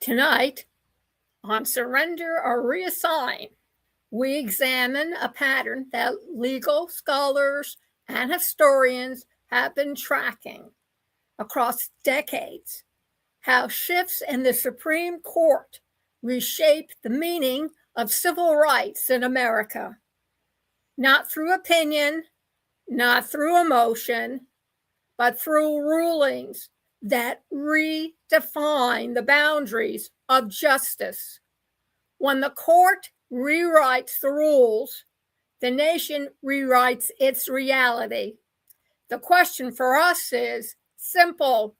Tonight, on Surrender or Reassign, we examine a pattern that legal scholars and historians have been tracking across decades: how shifts in the Supreme Court reshaped the meaning of civil rights in America, not through opinion, not through emotion, but through rulings that redefine the boundaries of justice. When the court rewrites the rules, the nation rewrites its reality. The question for us is simple: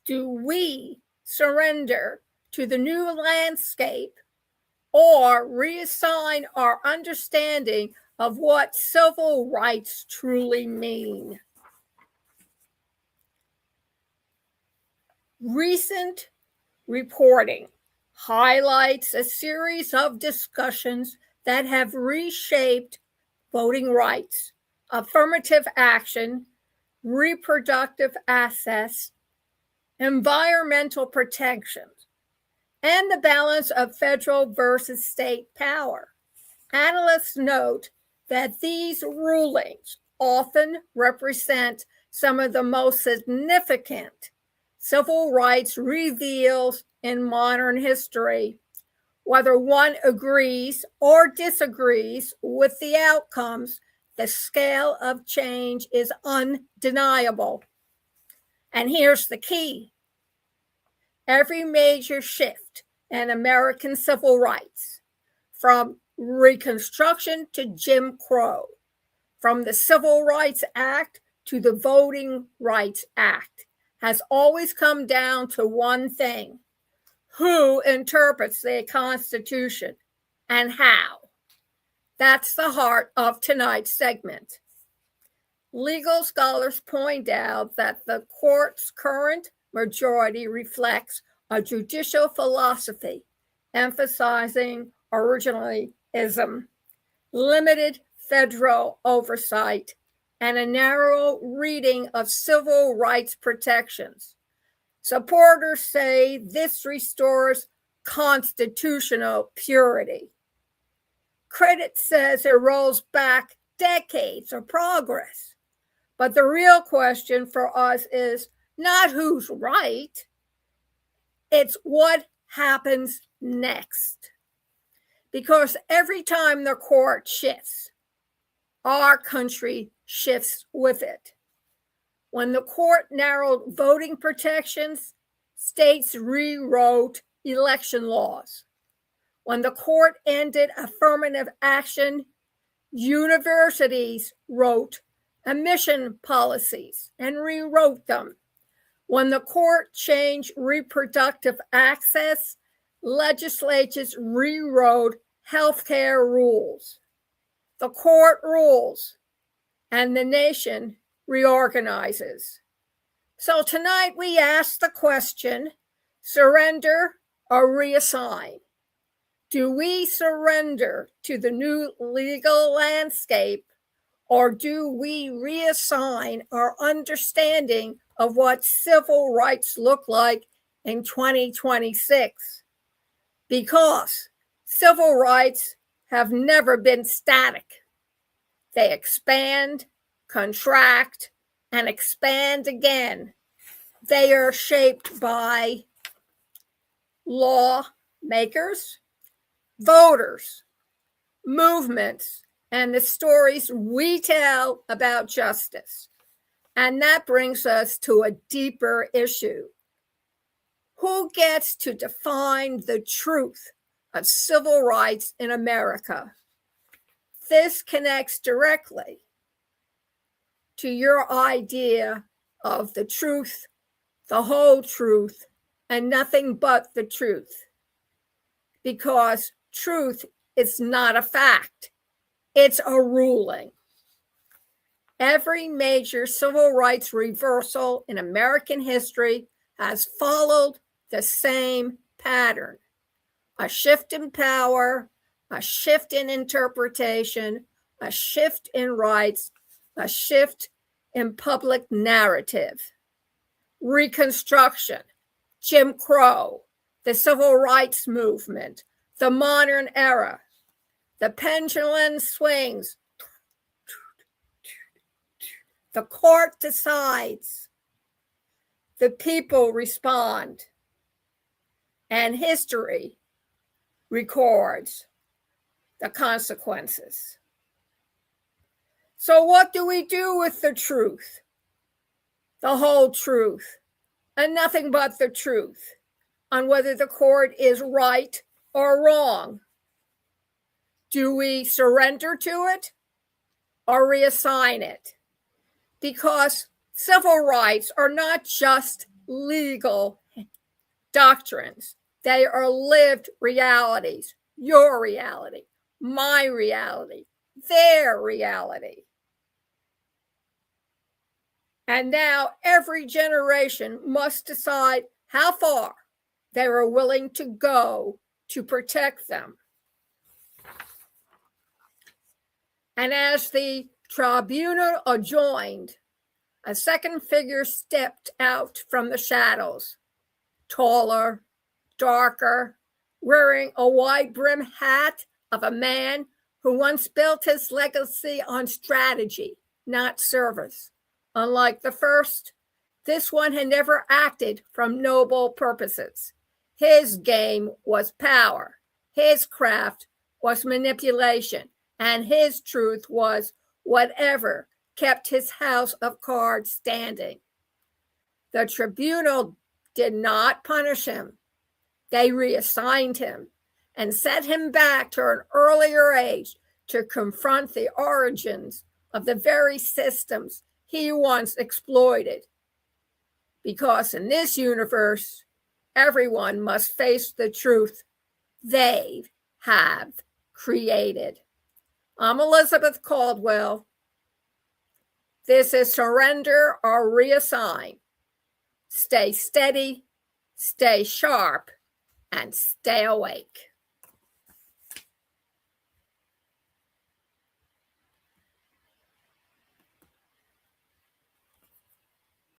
do we surrender to the new landscape or reassign our understanding of what civil rights truly mean? Recent reporting highlights a series of discussions that have reshaped voting rights, affirmative action, reproductive access, environmental protections, and the balance of federal versus state power. Analysts note that these rulings often represent some of the most significant civil rights reveals in modern history. Whether one agrees or disagrees with the outcomes, the scale of change is undeniable. And here's the key: every major shift in American civil rights, from Reconstruction to Jim Crow, from the Civil Rights Act to the Voting Rights Act, has always come down to one thing: who interprets the Constitution and how. That's the heart of tonight's segment. Legal scholars point out that the court's current majority reflects a judicial philosophy emphasizing originalism, limited federal oversight, and a narrow reading of civil rights protections. Supporters say this restores constitutional purity. Critic says it rolls back decades of progress. But the real question for us is not who's right, it's what happens next. Because every time the court shifts, our country shifts with it. When the court narrowed voting protections, states rewrote election laws. When the court ended affirmative action, universities wrote admission policies and rewrote them. When the court changed reproductive access, legislatures rewrote healthcare rules. The court rules, and the nation reorganizes. So tonight we ask the question: surrender or reassign? Do we surrender to the new legal landscape, or do we reassign our understanding of what civil rights look like in 2026? Because civil rights have never been static. They expand, contract, and expand again. They are shaped by lawmakers, voters, movements, and the stories we tell about justice. And that brings us to a deeper issue. Who gets to define the truth of civil rights in America? This connects directly to your idea of the truth, the whole truth, and nothing but the truth. Because truth is not a fact, it's a ruling. Every major civil rights reversal in American history has followed the same pattern: a shift in power, a shift in interpretation, a shift in rights, a shift in public narrative. Reconstruction, Jim Crow, the civil rights movement, the modern era. The pendulum swings. The court decides. The people respond. And history records the consequences. So what do we do with the truth? The whole truth, and nothing but the truth on whether the court is right or wrong. Do we surrender to it or reassign it? Because civil rights are not just legal doctrines. They are lived realities. Your reality, my reality, their reality. And now every generation must decide how far they are willing to go to protect them. And as the tribunal adjourned, a second figure stepped out from the shadows, taller, darker, wearing a wide-brimmed hat of a man who once built his legacy on strategy, not service. Unlike the first, this one had never acted from noble purposes. His game was power. His craft was manipulation. And his truth was whatever kept his house of cards standing. The tribunal did not punish him. They reassigned him and set him back to an earlier age to confront the origins of the very systems he once exploited. Because in this universe, everyone must face the truth they have created. I'm Elizabeth Caldwell. This is Surrender or Reassign. Stay steady, stay sharp, and stay awake.